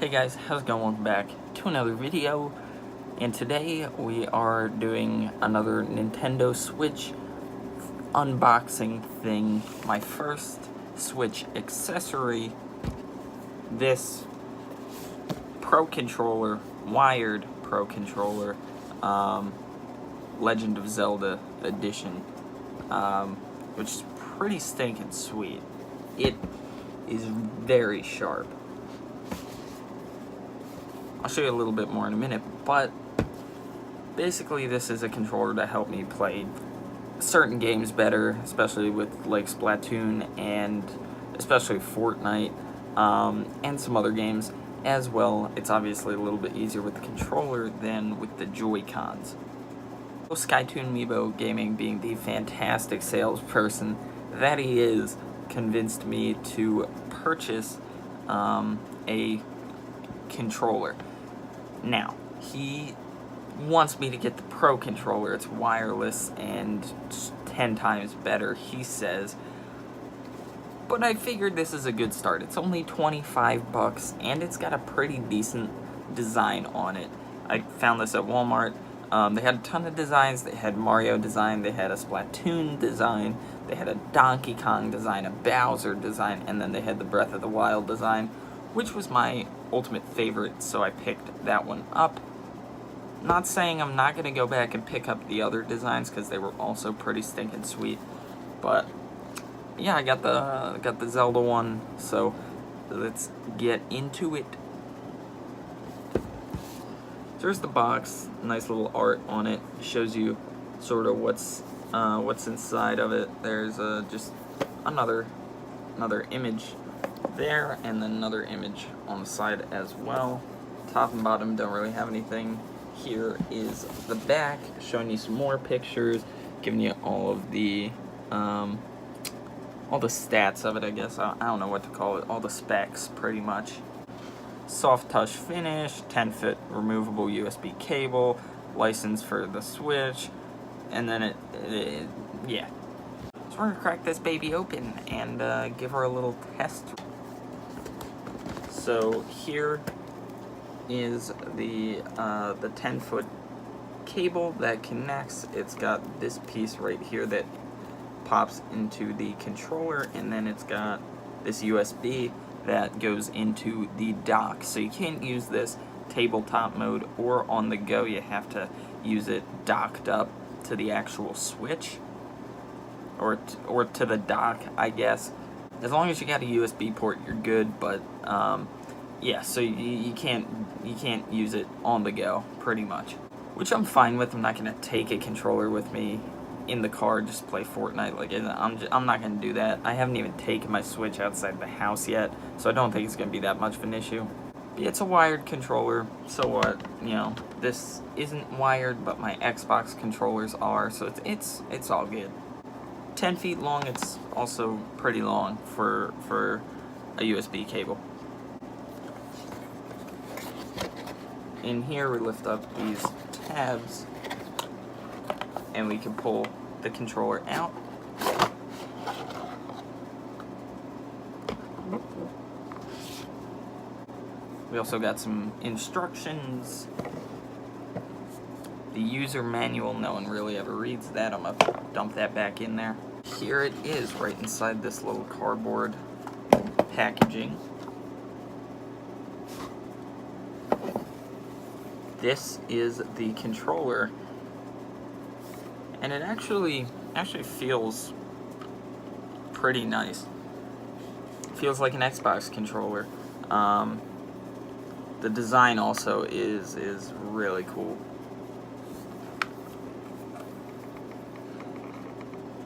Hey guys, how's it going? Welcome back to another video, and today we are doing another Nintendo Switch unboxing thing. My first Switch accessory, this Pro Controller, wired Pro Controller, Legend of Zelda edition, which is pretty stinking sweet. It is very sharp. I'll show you a little bit more in a minute, but basically this is a controller to help me play certain games better, especially with like Splatoon and especially Fortnite, and some other games as well. It's obviously a little bit easier with the controller than with the Joy-Cons. SkyToonMiibo Gaming, being the fantastic salesperson that he is, convinced me to purchase a controller. Now, he wants me to get the Pro Controller. It's wireless and 10 times better, he says. But I figured this is a good start. It's only 25 bucks, and it's got a pretty decent design on it. I found this at Walmart. They had a ton of designs. They had Mario design, they had a Splatoon design, they had a Donkey Kong design, a Bowser design, and then they had the Breath of the Wild design, which was my ultimate favorite, so I picked that one up. Not saying I'm not going to go back and pick up the other designs, because they were also pretty stinking sweet, but yeah, I got the Zelda one, so let's get into it. So here's the box, nice little art on it, shows you sort of what's inside of it. There's just another image there, and then another image on the side as well. Top and bottom don't really have anything. Here is the back, showing you some more pictures, giving you all of the stats of it, I guess. I don't know what to call it, all the specs pretty much. Soft touch finish, 10-foot removable USB cable, license for the Switch, and then yeah. So we're gonna crack this baby open and give her a little test. So here is the 10-foot cable that connects. It's got this piece right here that pops into the controller, and then it's got this USB that goes into the dock. So you can't use this tabletop mode or on the go. You have to use it docked up to the actual Switch, or to the dock, I guess. As long as you got a USB port, you're good. But yeah, so you can't use it on the go, pretty much, which I'm fine with. I'm not gonna take a controller with me in the car just play Fortnite. Like, I'm not gonna do that. I haven't even taken my Switch outside the house yet, so I don't think it's gonna be that much of an issue. But it's a wired controller, so what? You know, this isn't wired, but my Xbox controllers are, so it's all good. 10 feet long. It's also pretty long for a USB cable. In here, we lift up these tabs, and we can pull the controller out. We also got some instructions. The user manual, no one really ever reads that. I'm gonna dump that back in there. Here it is, right inside this little cardboard packaging. This is the controller, and it actually feels pretty nice. It feels like an Xbox controller. The design also is really cool.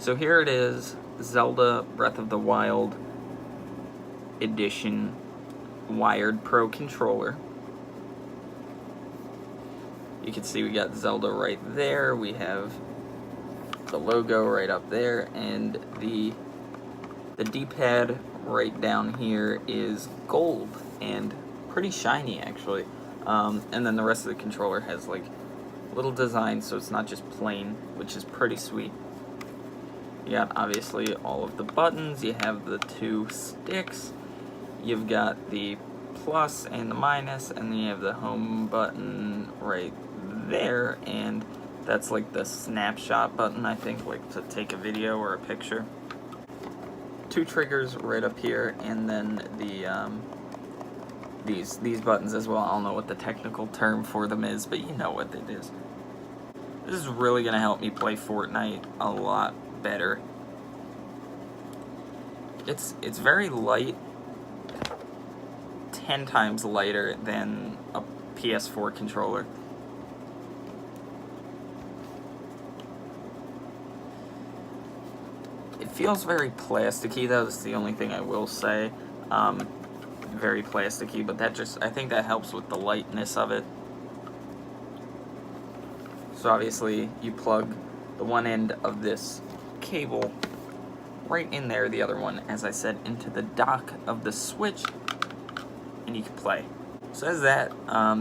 So here it is, Zelda Breath of the Wild Edition wired Pro Controller. You can see we got Zelda right there. We have the logo right up there, and the D-pad right down here is gold and pretty shiny, actually. And then the rest of the controller has like little designs, so it's not just plain, which is pretty sweet. You got obviously all of the buttons. You have the two sticks. You've got the plus and the minus, and then you have the home button right there, and that's like the snapshot button, I think, like to take a video or a picture. 2 triggers right up here, and then the these buttons as well. I don't know what the technical term for them is, but you know what it is. This is really gonna help me play Fortnite a lot better. It's very light, 10 times lighter than a PS4 controller. It feels very plasticky, though. That's the only thing I will say. Very plasticky, but I think that helps with the lightness of it. So obviously you plug the one end of this cable right in there, the other one, as I said, into the dock of the Switch, and you can play. So as that,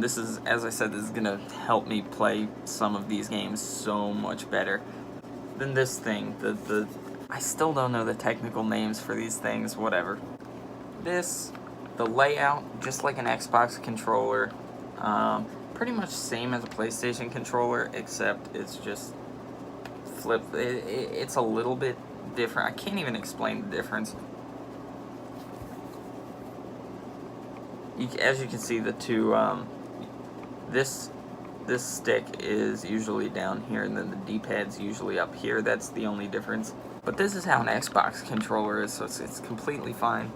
this is, as I said, this is gonna help me play some of these games so much better. Then this thing, I still don't know the technical names for these things, whatever. The layout, just like an Xbox controller, pretty much same as a PlayStation controller, except it's just flipped. It's a little bit different. I can't even explain the difference. As you can see, the two, this stick is usually down here, and then the D-pad's usually up here. That's the only difference. But this is how an Xbox controller is, so it's completely fine.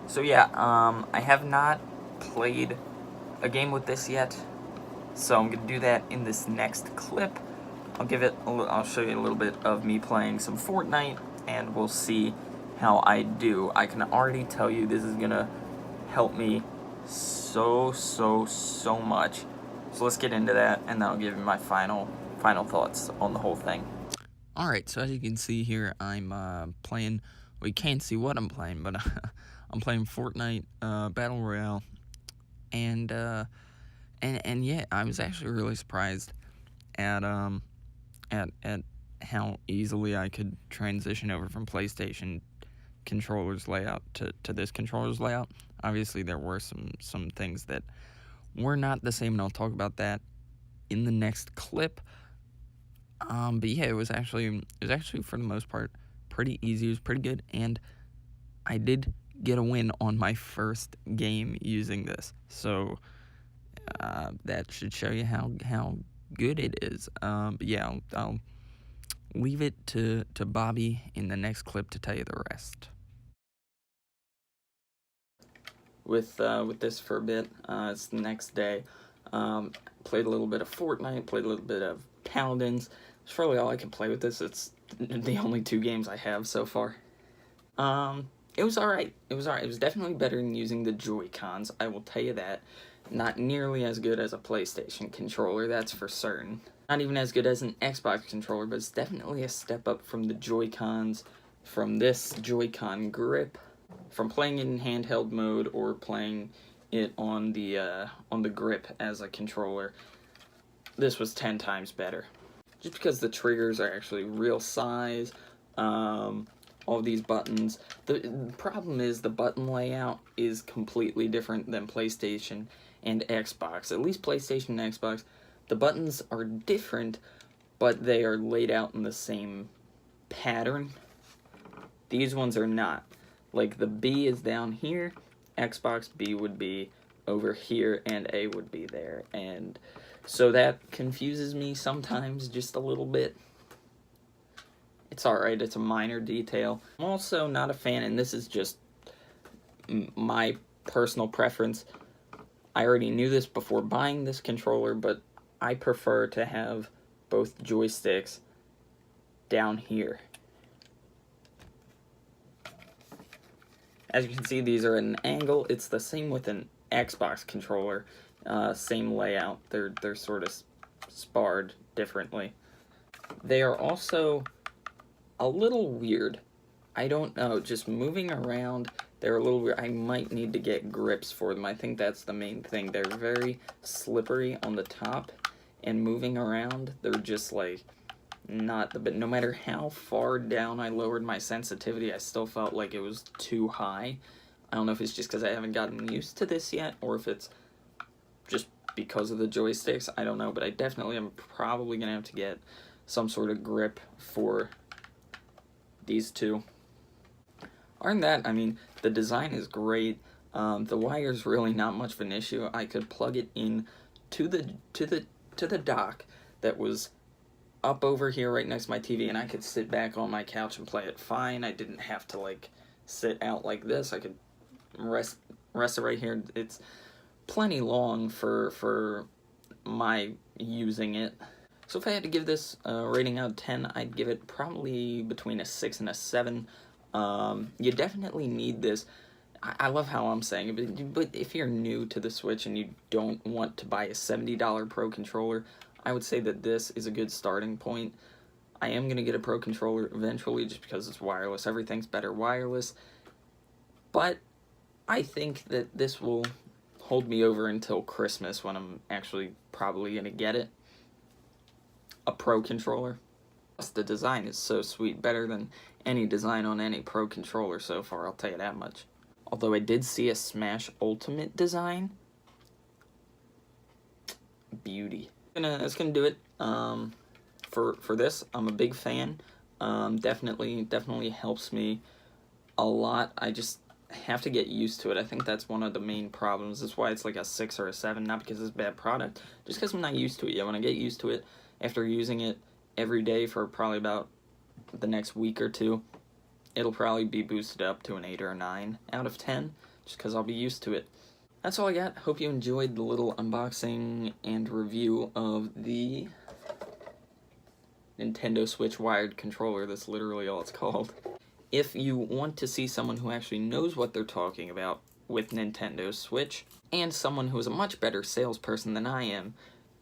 So yeah, I have not played a game with this yet, so I'm gonna do that in this next clip. I'll show you a little bit of me playing some Fortnite, and we'll see how I do. I can already tell you this is gonna help me so much. So let's get into that, and then I'll give you my final thoughts on the whole thing. Alright, so as you can see here, I'm playing, well, you can't see what I'm playing, but I'm playing Fortnite Battle Royale, and yeah, I was actually really surprised at how easily I could transition over from PlayStation controller's layout to this controller's layout. Obviously, there were some things that were not the same, and I'll talk about that in the next clip. But yeah, it was actually for the most part pretty easy. It was pretty good, and I did get a win on my first game using this. So that should show you how good it is. But yeah, I'll leave it to Bobby in the next clip to tell you the rest. With this for a bit, it's the next day. Played a little bit of Fortnite, played a little bit of Paladins. It's really all I can play with this. It's the only 2 games I have so far. It was alright. It was alright. It was definitely better than using the Joy-Cons, I will tell you that. Not nearly as good as a PlayStation controller, that's for certain. Not even as good as an Xbox controller, but it's definitely a step up from the Joy-Cons, from this Joy-Con grip, from playing it in handheld mode or playing it on the grip as a controller. This was 10 times better. Just because the triggers are actually real size, all these buttons. The problem is the button layout is completely different than PlayStation and Xbox. At least PlayStation and Xbox, the buttons are different, but they are laid out in the same pattern. These ones are not. Like, the B is down here, Xbox B would be over here, and A would be there. And so that confuses me sometimes just a little bit. It's alright, it's a minor detail. I'm also not a fan, and this is just my personal preference. I already knew this before buying this controller, but I prefer to have both joysticks down here. As you can see, these are at an angle. It's the same with an Xbox controller. Same layout. They're sort of sparred differently. They are also a little weird. I don't know, just moving around, they're a little weird. I might need to get grips for them. I think that's the main thing. They're very slippery on the top, and moving around, they're just like but no matter how far down I lowered my sensitivity, I still felt like it was too high. I don't know if it's just because I haven't gotten used to this yet, or if it's just because of the joysticks, I don't know, but I definitely am probably going to have to get some sort of grip for these two. Other than that, I mean, the design is great. The wire's really not much of an issue. I could plug it in to the dock that was up over here right next to my TV, and I could sit back on my couch and play it fine. I didn't have to like sit out like this. I could rest it right here. It's plenty long for my using it. So if I had to give this a rating out of 10, I'd give it probably between a 6 and a 7. You definitely need this. I love how I'm saying it, but if you're new to the Switch and you don't want to buy a $70 Pro controller, I would say that this is a good starting point. I am going to get a Pro controller eventually just because it's wireless. Everything's better wireless. But I think that this will hold me over until Christmas when I'm actually probably going to get it. A Pro controller. Plus the design is so sweet. Better than any design on any Pro controller so far, I'll tell you that much. Although I did see a Smash Ultimate design. Beauty. That's gonna do it for this. I'm a big fan. Definitely helps me a lot. I just have to get used to it. I think that's one of the main problems. That's why it's like a 6 or a 7, not because it's a bad product, just because I'm not used to it yet. When I get used to it, after using it every day for probably about the next week or two, it'll probably be boosted up to an 8 or a 9 out of 10, just because I'll be used to it. That's all I got. Hope you enjoyed the little unboxing and review of the Nintendo Switch wired controller. That's literally all it's called. If you want to see someone who actually knows what they're talking about with Nintendo Switch, and someone who is a much better salesperson than I am,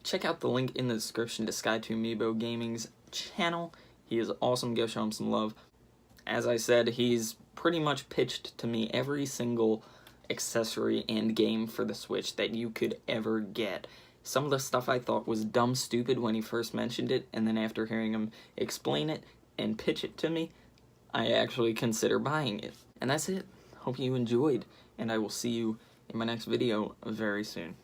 check out the link in the description to SkyToonMiibo Gaming's channel. He is awesome. Go show him some love. As I said, he's pretty much pitched to me every single accessory and game for the Switch that you could ever get. Some of the stuff I thought was dumb stupid when he first mentioned it, and then after hearing him explain it and pitch it to me, I actually consider buying it. And that's it. Hope you enjoyed, and I will see you in my next video very soon.